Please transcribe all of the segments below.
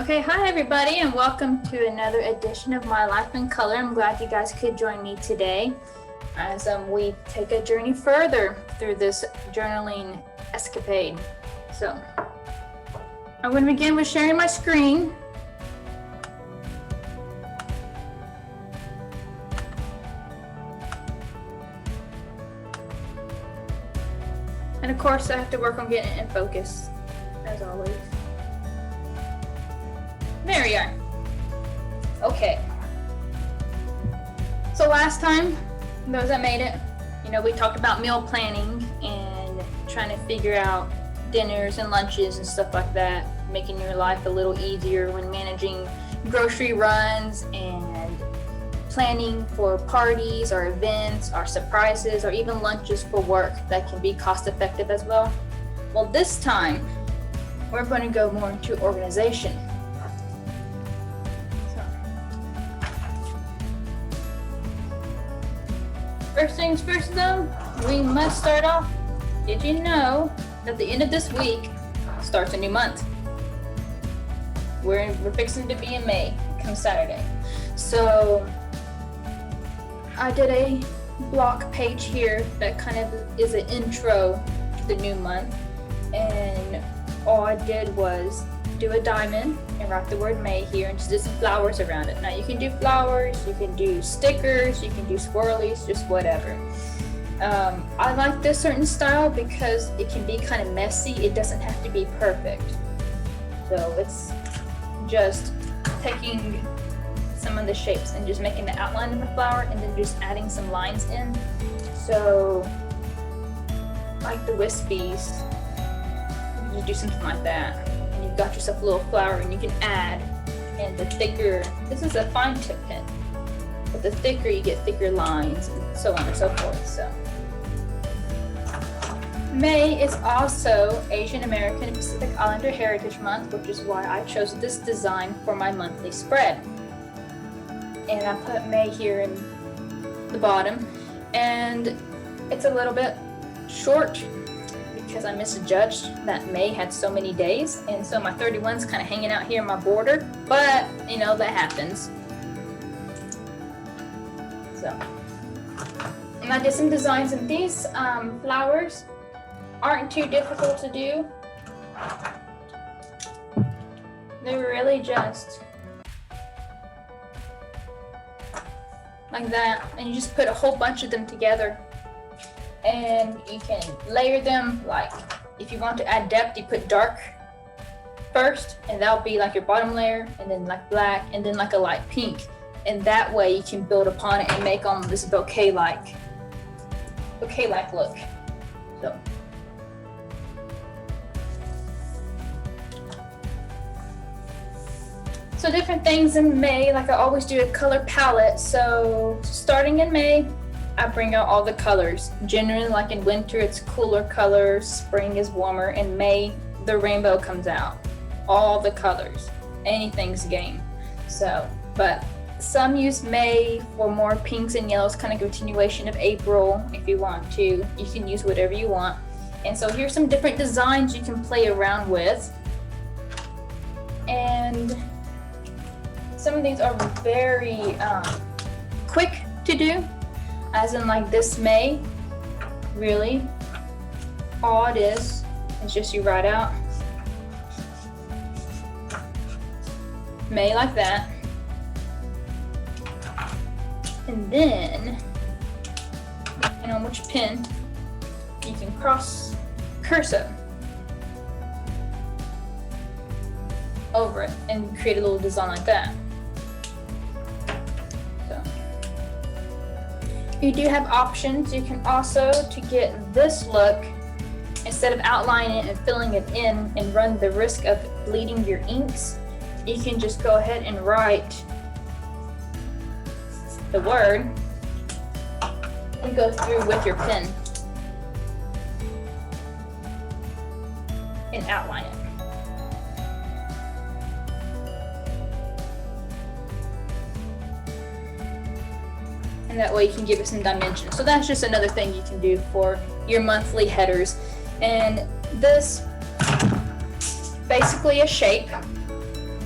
Okay, hi everybody, and welcome to another edition of My Life in Color. I'm glad you guys could join me today as we take a journey further through this journaling escapade. So, I'm going to begin with sharing my screen. And of course, I have to work on getting it in focus, as always. There we are. Okay. So last time, those that made it, we talked about meal planning and trying to figure out dinners and lunches and stuff like that, making your life a little easier when managing grocery runs and planning for parties or events or surprises or even lunches for work that can be cost effective as well. Well, this time, we're going to go more into organization. First things first though, we must start off. Did you know that the end of this week starts a new month? We're fixing to be in May come Saturday. So I did a block page here that kind of is an intro to the new month. And all I did was do a diamond and write the word May here and just did some flowers around it. Now you can do flowers, you can do stickers, you can do swirlies, just whatever. I like this certain style because it can be kind of messy. It doesn't have to be perfect. So it's just taking some of the shapes and just making the outline of the flower and then just adding some lines in. So like the wispies, you do something like that. You've got yourself a little flower and you can add, and the thicker, this is a fine tip pen, but the thicker you get thicker lines and so on and so forth. So May is also Asian American and Pacific Islander Heritage Month, which is why I chose this design for my monthly spread. And I put May here in the bottom, and it's a little bit short because I misjudged that May had so many days, and so my 31's kind of hanging out here in my border, but that happens. So, and I did some designs, and these flowers aren't too difficult to do. They're really just like that, and you just put a whole bunch of them together. And you can layer them, like if you want to add depth, you put dark first, and that'll be like your bottom layer, and then like black, and then like a light pink. And that way you can build upon it and make on this bouquet-like look. So different things in May, like I always do a color palette. So starting in May, I bring out all the colors. Generally, like in winter, it's cooler colors. Spring is warmer. In May, the rainbow comes out. All the colors. Anything's game. So, but some use May for more pinks and yellows, kind of continuation of April. If you want to, you can use whatever you want. And so here's some different designs you can play around with. And some of these are very quick to do. As in like this May, really, all it is just you write out May like that. And then, depending on which pen, you can cross cursive over it and create a little design like that. You do have options. You can also, to get this look, instead of outlining it and filling it in and run the risk of bleeding your inks, you can just go ahead and write the word and go through with your pen and outline it. And that way you can give it some dimension. So that's just another thing you can do for your monthly headers. And this basically a shape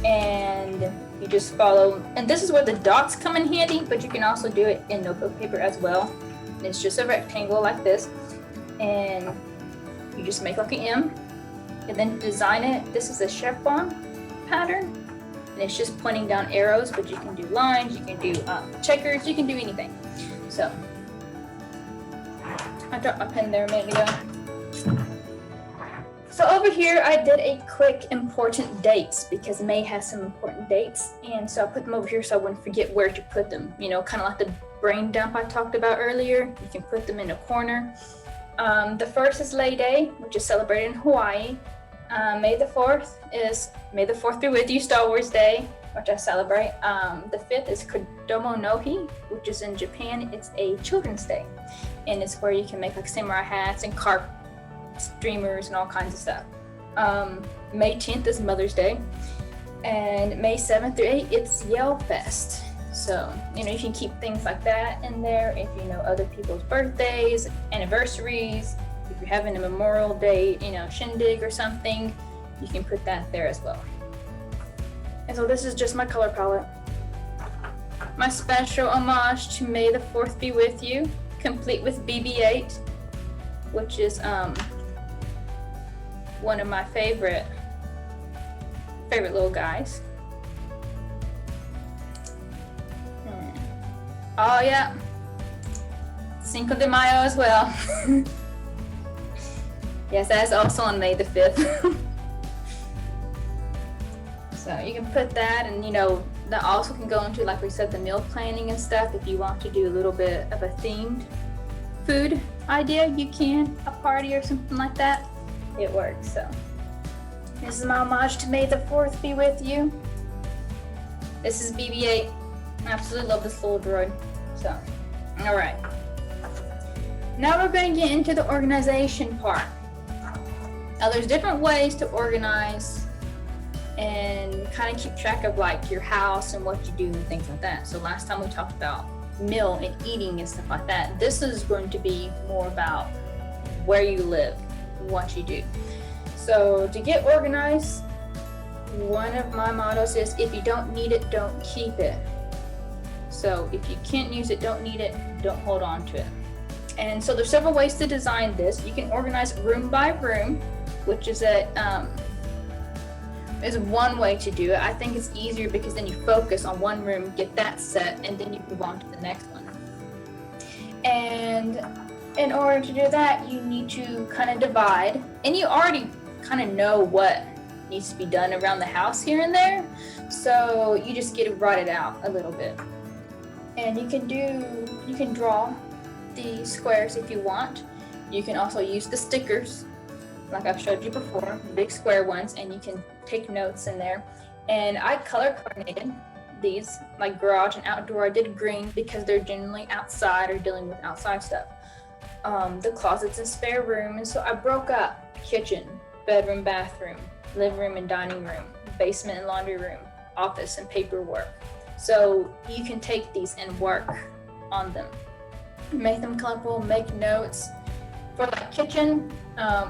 and you just follow. And this is where the dots come in handy, but you can also do it in notebook paper as well. And it's just a rectangle like this, and you just make like an M, and then design it. This is a chevron pattern, and it's just pointing down arrows, but you can do lines, you can do checkers, you can do anything. So I dropped my pen there a minute ago. So over here, I did a quick important dates because May has some important dates. And so I put them over here so I wouldn't forget where to put them. You know, kind of like the brain dump I talked about earlier. You can put them in a corner. The first is Lay Day, which is celebrated in Hawaii. May the 4th is May the 4th be with you, Star Wars Day, which I celebrate. The 5th is Kodomo no Hi, which is in Japan. It's a children's day. And it's where you can make like samurai hats and carp streamers and all kinds of stuff. May 10th is Mother's Day. And May 7th through 8th, it's Yale Fest. So, you know, you can keep things like that in there if you know other people's birthdays, anniversaries, if you're having a Memorial Day, you know, shindig or something, you can put that there as well. And so this is just my color palette. My special homage to May the 4th be with you, complete with BB-8, which is one of my favorite little guys. Oh yeah, Cinco de Mayo as well. Yes, that's also on May the 5th. So you can put that, and you know, that also can go into, like we said, the meal planning and stuff. If you want to do a little bit of a themed food idea, you can, a party or something like that, it works. So this is my homage to May the 4th be with you. This is BB-8. I absolutely love this little droid. So, all right. Now we're going to get into the organization part. Now there's different ways to organize and kind of keep track of like your house and what you do and things like that. So last time we talked about meal and eating and stuff like that. This is going to be more about where you live, what you do. So to get organized, one of my mottos is, if you don't need it, don't keep it. So if you can't use it, don't need it, don't hold on to it. And so there's several ways to design this. You can organize room by room, which is one way to do it. I think it's easier because then you focus on one room, get that set, and then you move on to the next one. And in order to do that, you need to kind of divide, and you already kind of know what needs to be done around the house here and there, so you just get to write it out a little bit. And you can draw the squares if you want. You can also use the stickers like I've showed you before, the big square ones, and you can take notes in there. And I color coordinated these, like garage and outdoor. I did green because they're generally outside or dealing with outside stuff. The closets and spare room, and so I broke up kitchen, bedroom, bathroom, living room and dining room, basement and laundry room, office and paperwork. So you can take these and work on them. Make them colorful, make notes. For like kitchen,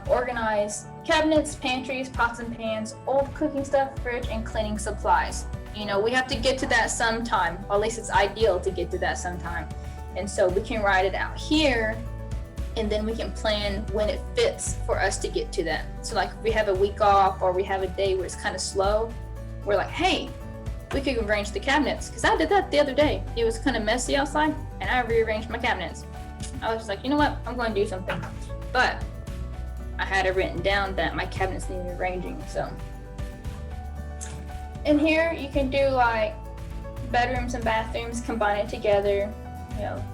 organize cabinets, pantries, pots and pans, old cooking stuff, fridge, and cleaning supplies. You know, we have to get to that sometime, or at least it's ideal to get to that sometime. And so we can write it out here, and then we can plan when it fits for us to get to that. So like if we have a week off or we have a day where it's kind of slow, we're like, hey, we could arrange the cabinets, because I did that the other day. It was kind of messy outside, and I rearranged my cabinets. I was just like, you know what, I'm going to do something. But I had it written down that my cabinets needed arranging, so. And here you can do like bedrooms and bathrooms, combine it together, you know,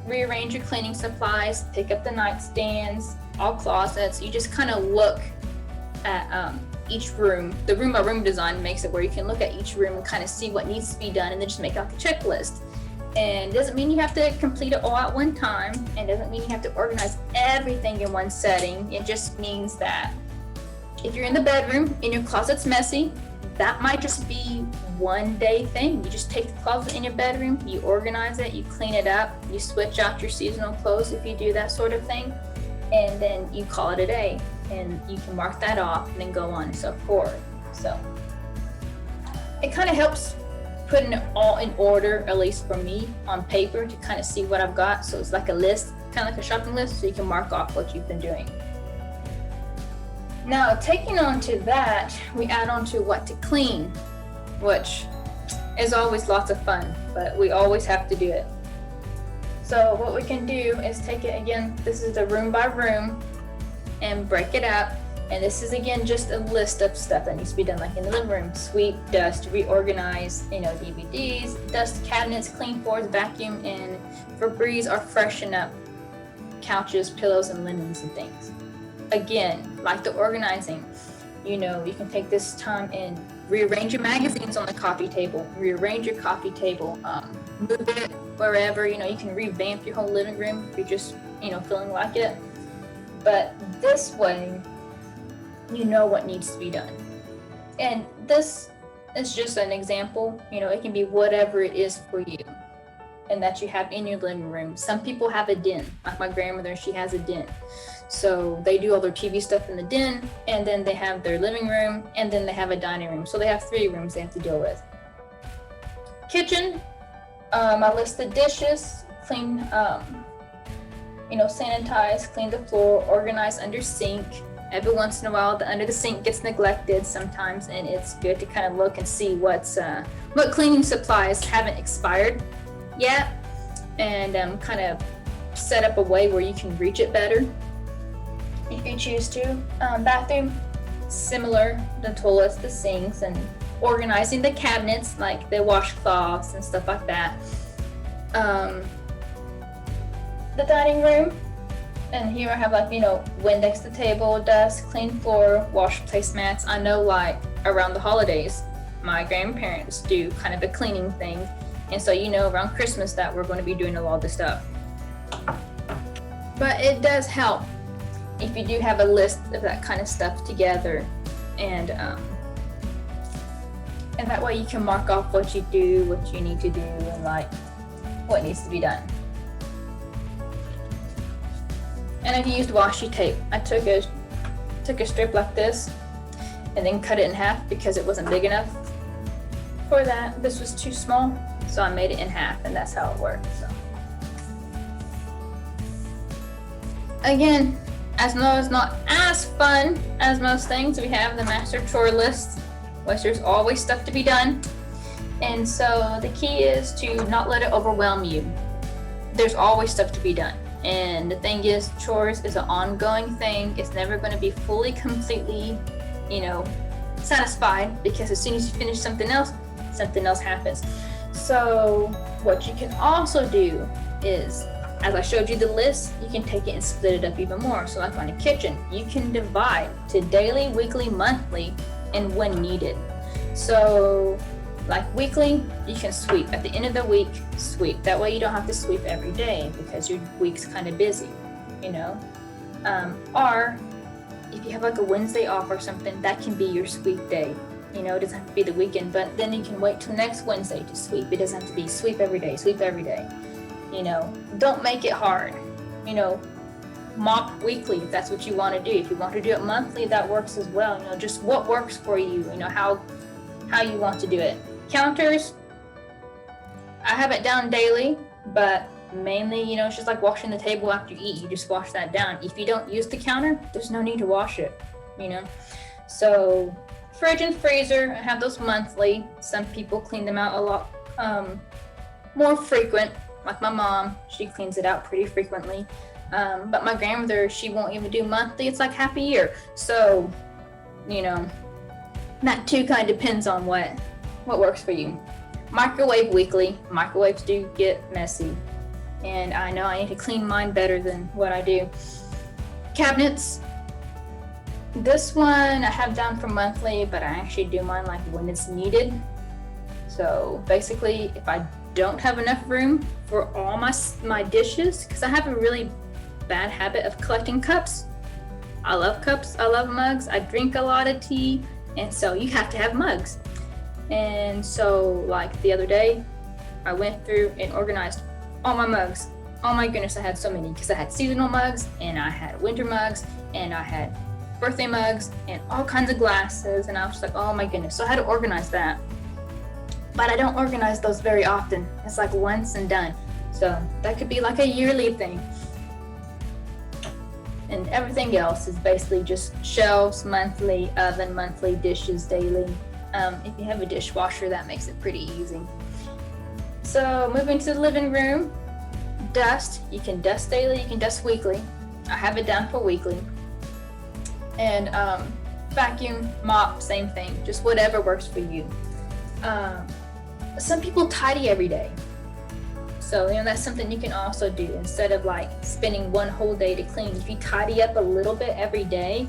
rearrange your cleaning supplies, pick up the nightstands, all closets. You just kind of look at each room. The room by room design makes it where you can look at each room and kind of see what needs to be done, and then just make out the checklist. And it doesn't mean you have to complete it all at one time, and doesn't mean you have to organize everything in one setting. It just means that if you're in the bedroom and your closet's messy, that might just be one day thing. You just take the closet in your bedroom, you organize it, you clean it up, you switch out your seasonal clothes if you do that sort of thing, and then you call it a day, and you can mark that off and then go on and so forth. So it kind of helps putting it all in order, at least for me, on paper to kind of see what I've got. So it's like a list, kind of like a shopping list, so you can mark off what you've been doing. Now, taking on to that, we add on to what to clean, which is always lots of fun, but we always have to do it. So what we can do is take it again, this is the room by room, and break it up. And this is again just a list of stuff that needs to be done, like in the living room: sweep, dust, reorganize, DVDs, dust cabinets, clean floors, vacuum, and Febreze or freshen up couches, pillows, and linens and things. Again, like the organizing, you can take this time and rearrange your magazines on the coffee table, rearrange your coffee table, move it wherever, you can revamp your whole living room if you're just, feeling like it. But this way, you know what needs to be done. And this is just an example, it can be whatever it is for you and that you have in your living room. Some people have a den, like my grandmother, she has a den. So they do all their TV stuff in the den, and then they have their living room, and then they have a dining room. So they have 3 rooms they have to deal with. Kitchen, I list the dishes, clean, sanitize, clean the floor, organize under sink. Every once in a while, the under the sink gets neglected sometimes, and it's good to kind of look and see what cleaning supplies haven't expired yet, and kind of set up a way where you can reach it better if you choose to. Bathroom, similar, the toilets, the sinks, and organizing the cabinets, like the washcloths and stuff like that. The dining room, and here I have Windex the table, dust, clean floor, wash placemats. I know around the holidays, my grandparents do kind of a cleaning thing. And so around Christmas that we're going to be doing a lot of this stuff. But it does help if you do have a list of that kind of stuff together, and that way you can mark off what you do, what you need to do, and what needs to be done. And I've used washi tape. I took a strip like this and then cut it in half because it wasn't big enough for that. This was too small, so I made it in half, and that's how it worked. So again, as though it's not as fun as most things, we have the master chore list, which there's always stuff to be done. And so the key is to not let it overwhelm you. There's always stuff to be done. And the thing is, chores is an ongoing thing. It's never going to be fully, completely, satisfied, because as soon as you finish something else happens. So what you can also do is, as I showed you the list, you can take it and split it up even more. So like on a kitchen, you can divide to daily, weekly, monthly, and when needed. So like weekly, you can sweep. At the end of the week, sweep. That way you don't have to sweep every day because your week's kind of busy, Or if you have a Wednesday off or something, that can be your sweep day. It doesn't have to be the weekend, but then you can wait till next Wednesday to sweep. It doesn't have to be sweep every day, sweep every day. Don't make it hard. Mop weekly if that's what you want to do. If you want to do it monthly, that works as well. Just what works for you, how you want to do it. Counters, I have it down daily, but mainly, it's just like washing the table after you eat. You just wash that down. If you don't use the counter, there's no need to wash it, So fridge and freezer, I have those monthly. Some people clean them out a lot more frequent. Like my mom, she cleans it out pretty frequently. But my grandmother, she won't even do monthly. It's like half a year. So, that too kind of depends on what works for you. Microwave weekly. Microwaves do get messy, and I know I need to clean mine better than what I do. Cabinets. This one I have down for monthly, but I actually do mine when it's needed. So basically, if I don't have enough room for all my dishes, because I have a really bad habit of collecting cups. I love cups, I love mugs, I drink a lot of tea, and so you have to have mugs. And so the other day, I went through and organized all my mugs. Oh my goodness, I had so many, because I had seasonal mugs, and I had winter mugs, and I had birthday mugs, and all kinds of glasses, and I was just like, oh my goodness. So I had to organize that. but I don't organize those very often. It's like once and done. So that could be like a yearly thing. And everything else is basically just shelves monthly, oven monthly, dishes daily. If you have a dishwasher, that makes it pretty easy. So moving to the living room, dust. You can dust daily, you can dust weekly. I have it down for weekly. And vacuum, mop, same thing, just whatever works for you. Some people tidy every day. So, that's something you can also do instead of like spending one whole day to clean. If you tidy up a little bit every day,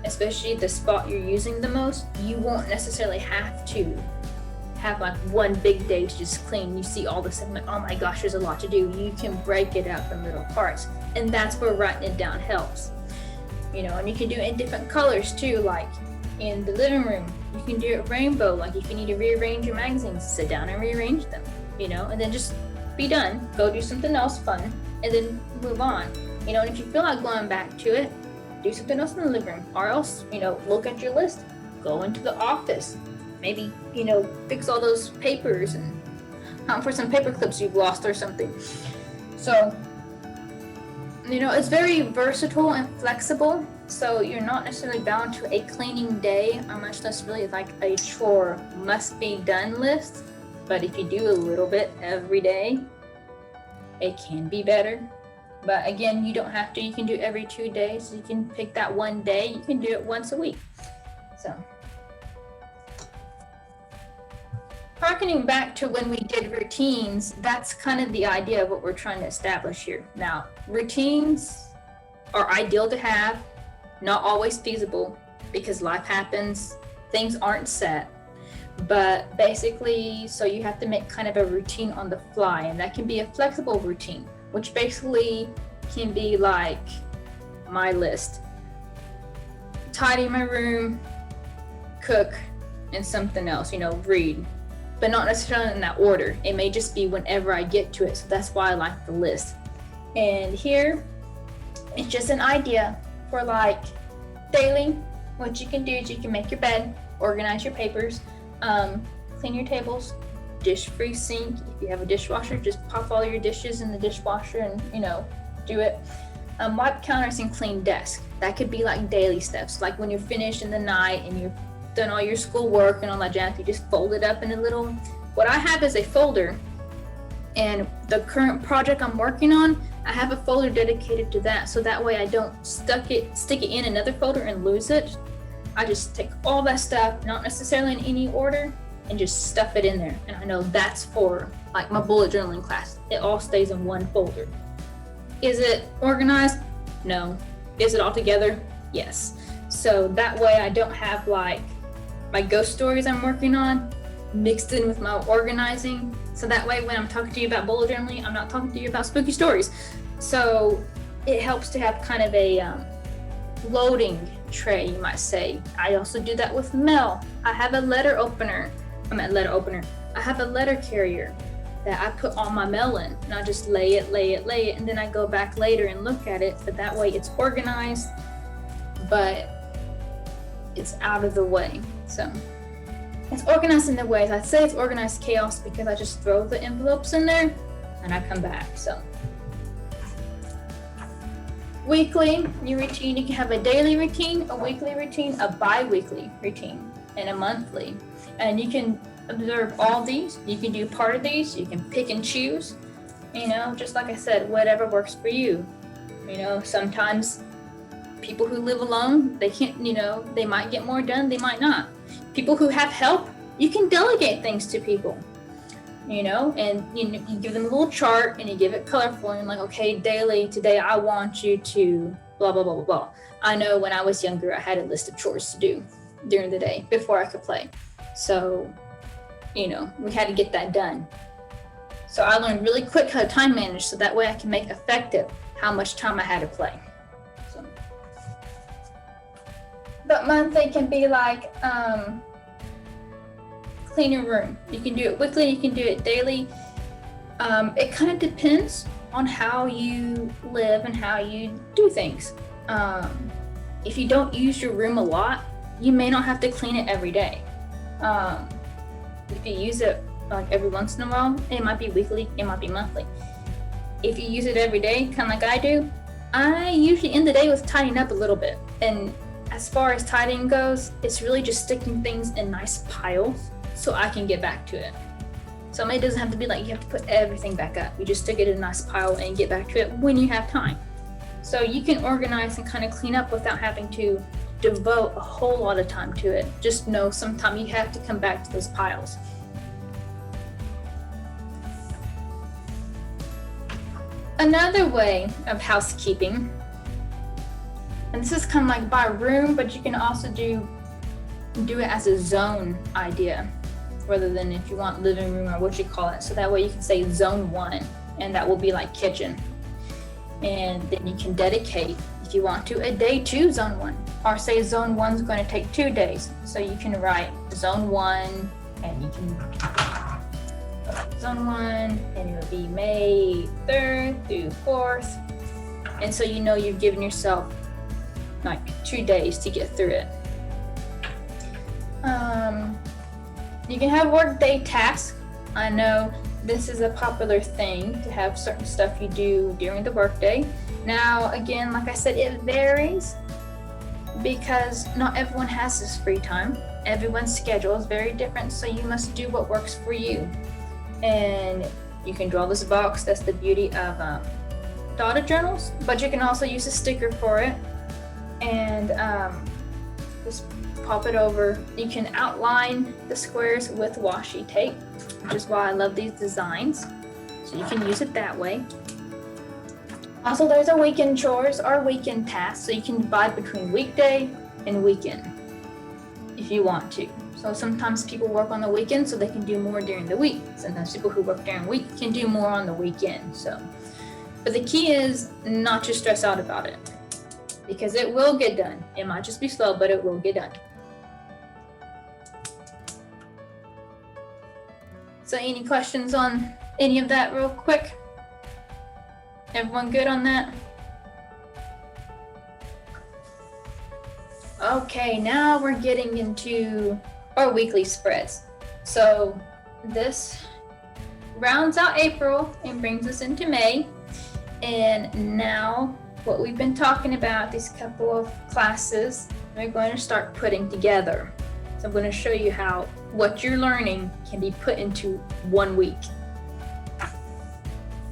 especially the spot you're using the most, you won't necessarily have to have like one big day to just clean. You see all this and like, oh my gosh, there's a lot to do. You can break it up in little parts. And that's where writing it down helps. And you can do it in different colors too, like in the living room, you can do it rainbow. Like if you need to rearrange your magazines, sit down and rearrange them, and then just be done, go do something else fun, and then move on. And if you feel like going back to it, do something else in the living room, or else, look at your list, go into the office, maybe, fix all those papers and hunt for some paper clips you've lost or something. So, it's very versatile and flexible, so you're not necessarily bound to a cleaning day, or much less really like a chore must be done list. But if you do a little bit every day, it can be better. But again, you don't have to. You can do it every 2 days. You can pick that one day. You can do it once a week. So, harkening back to when we did routines, that's kind of the idea of what we're trying to establish here. Now, routines are ideal to have, not always feasible because life happens, things aren't set. But basically, so you have to make kind of a routine on the fly, and that can be a flexible routine, which basically can be like my list: tidy my room, cook, and something else, read, but not necessarily in that order. It may just be whenever I get to it. So that's why I like the list. And here, it's just an idea for like daily. What you can do is you can make your bed, organize your papers, clean your tables, dish-free sink. If you have a dishwasher, just pop all your dishes in the dishwasher and, do it. Wipe counters and clean desk. That could be like daily steps. Like when you're finished in the night and you've done all your school work and all that jazz, you just fold it up in a little. What I have is a folder, and the current project I'm working on, I have a folder dedicated to that. So that way I don't stick it in another folder and lose it. I just take all that stuff, not necessarily in any order, and just stuff it in there. And I know that's for like my bullet journaling class. It all stays in one folder. Is it organized? No. Is it all together? Yes. So that way I don't have like my ghost stories I'm working on mixed in with my organizing. So that way when I'm talking to you about bullet journaling, I'm not talking to you about spooky stories. So it helps to have kind of a loading tray, you might say. I also do that with mail. I have a letter opener. I have a letter carrier that I put all my mail in, and I just lay it, and then I go back later and look at it. But that way it's organized, but it's out of the way. So it's organized in the ways. I'd say it's organized chaos because I just throw the envelopes in there and I come back. So weekly, your routine, you can have a daily routine, a weekly routine, a bi-weekly routine, and a monthly. And you can observe all these. You can do part of these. You can pick and choose, just like I said, whatever works for you. Sometimes people who live alone, they can't, they might get more done, they might not. People who have help, you can delegate things to people. And you give them a little chart and you give it colorful and like, okay, daily, today I want you to blah, blah, blah, blah, blah. I know when I was younger, I had a list of chores to do during the day before I could play. So, we had to get that done. So I learned really quick how to time manage so that way I can make effective how much time I had to play. So, but monthly can be like, clean your room. You can do it weekly, you can do it daily. It kind of depends on how you live and how you do things. If you don't use your room a lot, you may not have to clean it every day. If you use it like every once in a while, it might be weekly, it might be monthly. If you use it every day, kind of like I do, I usually end the day with tidying up a little bit. And as far as tidying goes, it's really just sticking things in nice piles so I can get back to it. So it doesn't have to be like you have to put everything back up. You just stick it in a nice pile and get back to it when you have time. So you can organize and kind of clean up without having to devote a whole lot of time to it. Just know sometime you have to come back to those piles. Another way of housekeeping, and this is kind of like by room, but you can also do it as a zone idea, rather than if you want living room or what you call it. So that way you can say zone 1, and that will be like kitchen. And then you can dedicate, if you want to, a day to zone 1, or say zone 1 is going to take 2 days. So you can write zone 1, and you can zone 1, and it will be May 3rd through 4th. And so you know you've given yourself like 2 days to get through it. You can have workday tasks. I know this is a popular thing to have certain stuff you do during the workday. Now, again, like I said, it varies because not everyone has this free time. Everyone's schedule is very different, so you must do what works for you. And you can draw this box. That's the beauty of dotted journals, but you can also use a sticker for it and just pop it over. You can outline the squares with washi tape, which is why I love these designs. So you can use it that way. Also, there's a weekend chores or weekend tasks, so you can divide between weekday and weekend if you want to. So sometimes people work on the weekend so they can do more during the week. Sometimes people who work during the week can do more on the weekend. But the key is not to stress out about it, because it will get done. It might just be slow, but it will get done. So any questions on any of that real quick? Everyone good on that? Okay, now we're getting into our weekly spreads. So this rounds out April and brings us into May. And now what we've been talking about, these couple of classes, we're going to start putting together. So I'm going to show you how what you're learning can be put into 1 week.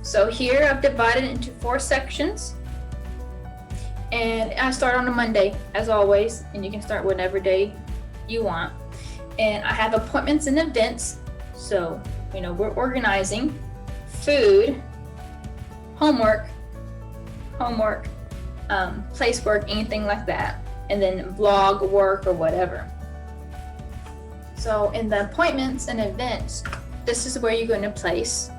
So here I've divided it into 4 sections. And I start on a Monday, as always, and you can start whatever day you want. And I have appointments and events. So, we're organizing food, homework, place work, anything like that, and then vlog work or whatever. So in the appointments and events, this is where you're going to place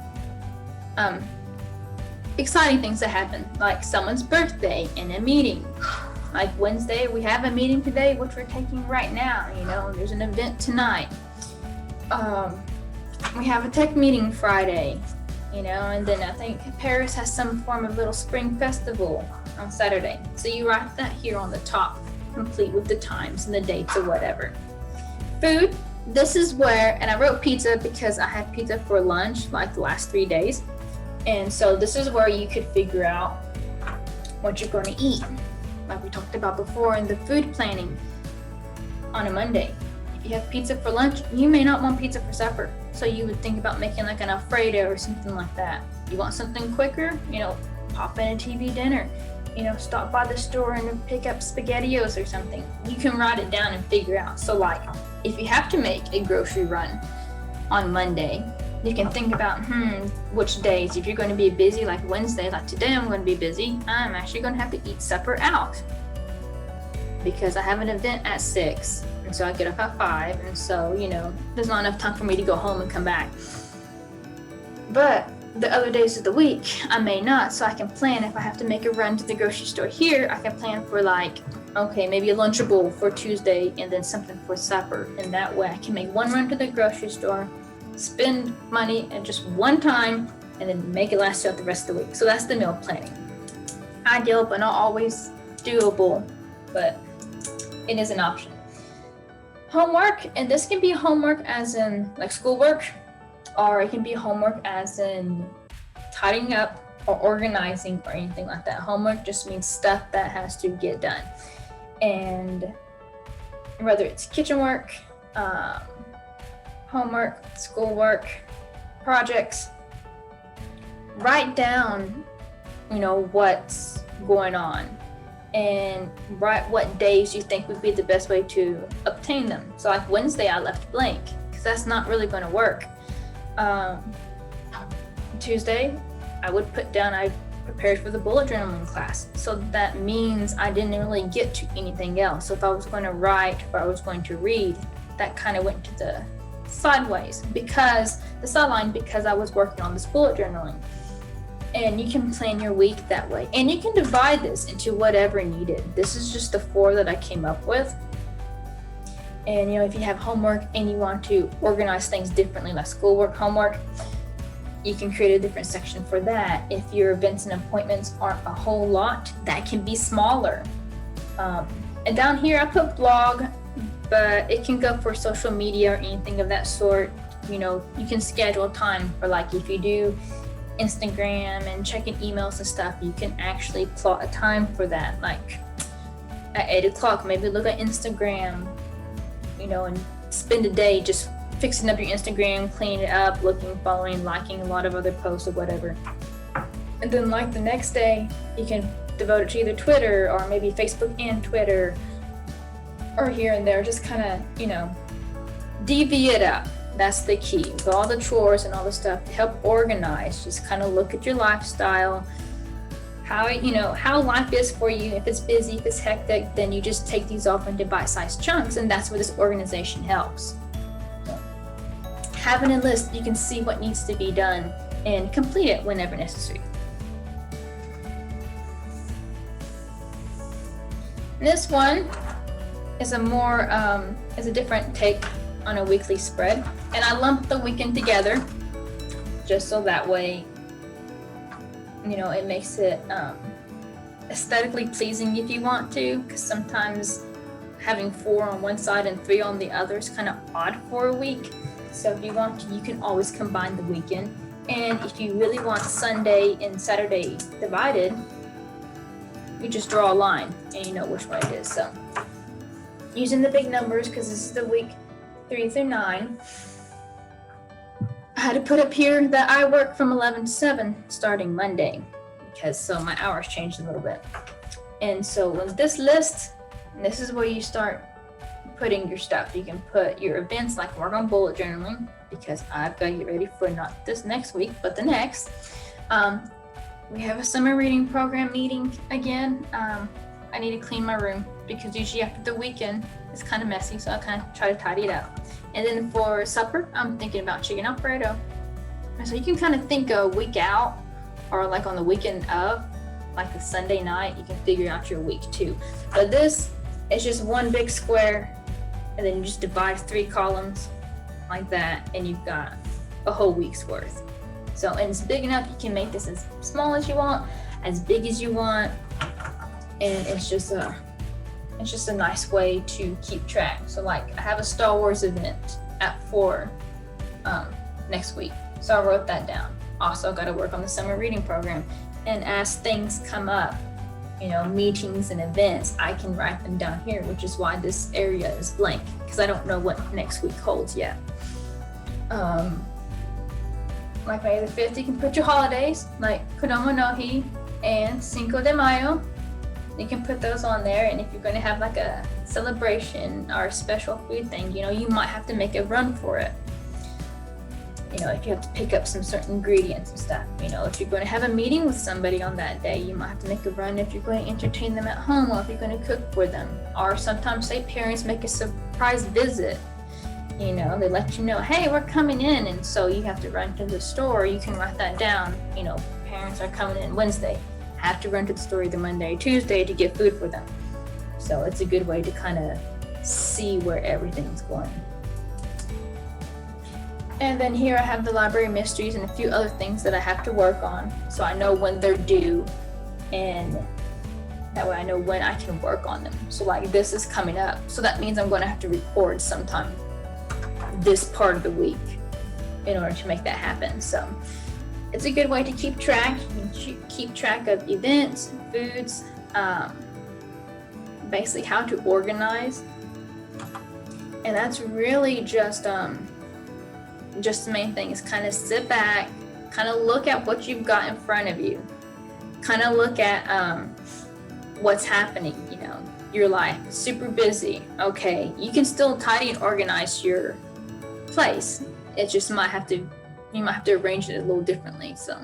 exciting things that happen, like someone's birthday and a meeting. Like Wednesday, we have a meeting today, which we're taking right now. There's an event tonight. We have a tech meeting Friday, and then I think Paris has some form of little spring festival on Saturday. So you write that here on the top, complete with the times and the dates or whatever. Food, this is where, and I wrote pizza because I had pizza for lunch like the last 3 days. And so this is where you could figure out what you're going to eat, like we talked about before in the food planning on a Monday. If you have pizza for lunch, you may not want pizza for supper. So you would think about making like an Alfredo or something like that. You want something quicker, pop in a TV dinner, stop by the store and pick up SpaghettiOs or something. You can write it down and figure out. So like, if you have to make a grocery run on Monday, you can think about, which days. If you're going to be busy, like Wednesday, like today I'm going to be busy, I'm actually going to have to eat supper out because I have an event at 6, and so I get up at 5, and so, there's not enough time for me to go home and come back. But the other days of the week, I may not, so I can plan. If I have to make a run to the grocery store here, I can plan for maybe a Lunchable for Tuesday and then something for supper, and that way I can make one run to the grocery store, spend money at just one time, and then make it last throughout the rest of the week. So that's the meal planning. Ideal, but not always doable, but it is an option. Homework, and this can be homework as in like schoolwork, or it can be homework as in tidying up or organizing or anything like that. Homework just means stuff that has to get done. And whether it's kitchen work, homework, schoolwork, projects, write down, what's going on and write what days you think would be the best way to obtain them. So like Wednesday, I left blank because that's not really going to work. Tuesday, I would put down I prepared for the bullet journaling class. So that means I didn't really get to anything else. So if I was going to write or I was going to read, that kind of went to the sideline because I was working on this bullet journaling. And you can plan your week that way. And you can divide this into whatever needed. This is just the 4 that I came up with. And if you have homework and you want to organize things differently, like schoolwork, homework, you can create a different section for that. If your events and appointments aren't a whole lot, that can be smaller. And down here I put blog, but it can go for social media or anything of that sort. You can schedule time for, like, if you do Instagram and checking emails and stuff, you can actually plot a time for that. Like at 8 o'clock, maybe look at Instagram, and spend a day just fixing up your Instagram, cleaning it up, looking, following, liking a lot of other posts or whatever. And then like the next day, you can devote it to either Twitter or maybe Facebook and Twitter or here and there, just kind of, divvy it up. That's the key. With all the chores and all the stuff to help organize, just kind of look at your lifestyle, how life is for you. If it's busy, if it's hectic, then you just take these off into bite-sized chunks, and that's where this organization helps. So, having a list, you can see what needs to be done and complete it whenever necessary. This one is a different take on a weekly spread, and I lump the weekend together just so that way it makes it aesthetically pleasing if you want to, because sometimes having 4 on one side and 3 on the other is kind of odd for a week. So if you want to, you can always combine the weekend, and if you really want Sunday and Saturday divided, you just draw a line and you know which one it is. So using the big numbers, because this is the week 3 through 9. I had to put up here that I work from 11 to 7 starting Monday, because so my hours changed a little bit. And so with this list, this is where you start putting your stuff. You can put your events, like work on bullet journaling, because I've got to get ready for not this next week, but the next. We have a summer reading program meeting again. I need to clean my room because usually after the weekend it's kind of messy, so I kind of try to tidy it up. And then for supper, I'm thinking about chicken Alfredo. And so you can kind of think a week out, or like on the weekend of, like the Sunday night, you can figure out your week too. But this is just one big square, and then you just divide 3 columns like that, and you've got a whole week's worth. So, and it's big enough, you can make this as small as you want, as big as you want, and it's just a nice way to keep track. So like I have a Star Wars event at 4 next week, so I wrote that down. Also got to work on the summer reading program, and as things come up, meetings and events, I can write them down here, which is why this area is blank, because I don't know what next week holds yet. Like May the 5th, you can put your holidays, like Kodomo no Hi and Cinco de Mayo. You can put those on there, and if you're going to have like a celebration or a special food thing, you might have to make a run for it. If you have to pick up some certain ingredients and stuff. If you're going to have a meeting with somebody on that day, you might have to make a run if you're going to entertain them at home, or if you're going to cook for them. Or sometimes, say, parents make a surprise visit. They let you know, hey, we're coming in, and so you have to run to the store. You can write that down. Parents are coming in Wednesday. Have to run to the store either Monday or Tuesday to get food for them. So it's a good way to kind of see where everything's going. And then here I have the library mysteries and a few other things that I have to work on, so I know when they're due and That way I know when I can work on them. So like this is coming up. So that means I'm going to have to record sometime this part of the week in order to make that happen. So it's a good way to keep track. You can keep track of events, foods, basically how to organize. And that's really just the main thing is kind of sit back, kind of look at what you've got in front of you, kind of look at what's happening. You know, your life super busy. Okay, you can still tidy and organize your place. It just you might have to arrange it a little differently. So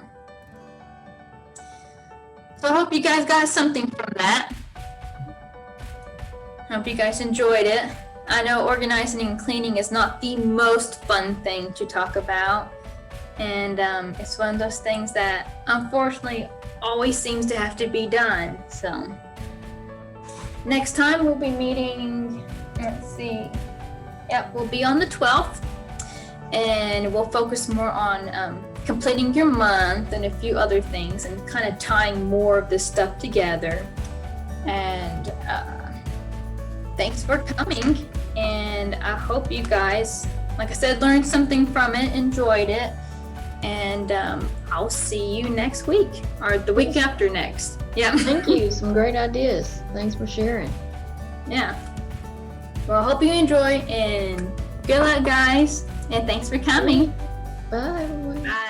I hope you guys got something from that. I hope you guys enjoyed it. I know organizing and cleaning is not the most fun thing to talk about, and it's one of those things that unfortunately always seems to have to be done. So next time we'll be meeting, let's see, yep, we'll be on the 12th, and we'll focus more on completing your month and a few other things and kind of tying more of this stuff together. And thanks for coming, and I hope you guys, like I said, learned something from it, enjoyed it, and I'll see you next week or the week after next. Yeah. Thank you. Some great ideas. Thanks for sharing. Yeah. Well, I hope you enjoy, and good luck, guys, and thanks for coming. Bye, everyone. Bye.